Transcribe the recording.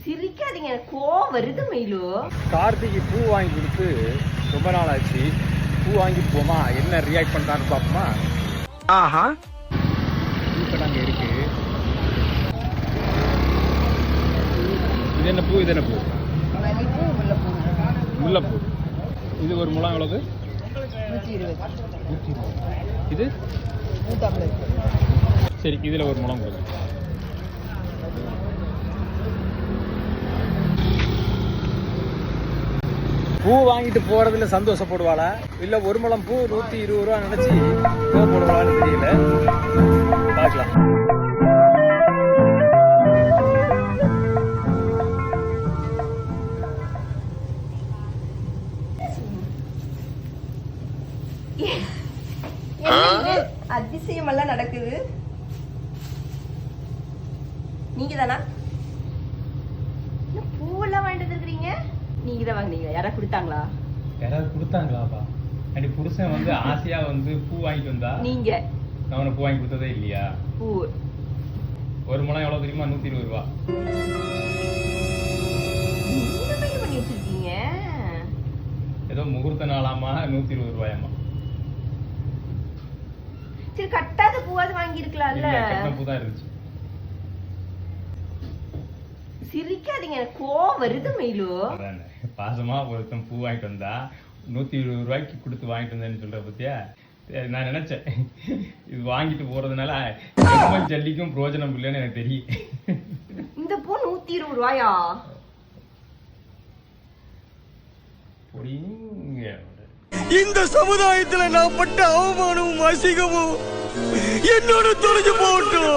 சிரிக்காதீங்க, கோவம் வருது மயிலு. கார்த்திக்கு பூ வாங்கி கொடுத்து ரொம்ப நாள் ஆச்சு. பூ வாங்கிட்டு போமா, என்ன ரியாக்ட் பண்றான்னு பாப்போமா? ஆஹா, பூ அங்கே இருக்கு. இது என்ன பூ? இது என்ன பூ? முல்லைப்பூ. இது ஒரு முழம் எவ்வளவு? 120. இது சரி, இதுல ஒரு முழம் கொடுங்க. பூ வாங்கிட்டு போறதுல சந்தோஷப்படுவாளா இல்ல ஒரு முழம் பூ 120 ரூபா நினைச்சு போடுவாளான்னு தெரியல. பார்க்கலாம். அதிசயம் எல்லாம் நடக்குது. நீங்க தானா பூவெல்லாம் வாங்கிட்டு இருக்கிறீங்க? நீங்க தான் வாங்குனீங்க? யாராவது கொடுத்தாங்களா? யாராவது கொடுத்தாங்களாப்பா? அடி புருஷன் வந்து ஆசையா வந்து பூ வாங்கிட்டு வந்தா நீங்க நான் பூ வாங்கி கொடுத்ததே இல்லையா? பூ ஒரு முழம் எவ்வளவு தெரியுமா? 120 ரூபா. என்ன பண்ணி வச்சிருக்கீங்க? ஏதோ முகூர்த்த நாளாமா 120 ரூபாயாமா. சரி, கட்டாத பூவாது வாங்கி இருக்கலாம்ல. கட்ட பூ தான் இருந்துச்சு. சிரிக்காதீங்க, கோவம் வருது மயிலு. பாசமா ஒருத்தன் பூ வாங்கிட்டு வந்தா 120 ரூபாய்க்கு கொடுத்து வாங்கிட்டு வந்தேன்னு சொல்ற பத்தியா? நான் நினைச்சேன் இது வாங்கிட்டு போறதுனால ஜல்லிக்கும் பிரோஜனம் இல்லைன்னு எனக்கு தெரியும். இந்த பூ 120 ரூபாயா? இந்த சமுதாயத்துல நான் பட்ட அவமானமும் அசிங்கமும் என்னோட தொலைஞ்சு போகட்டும்.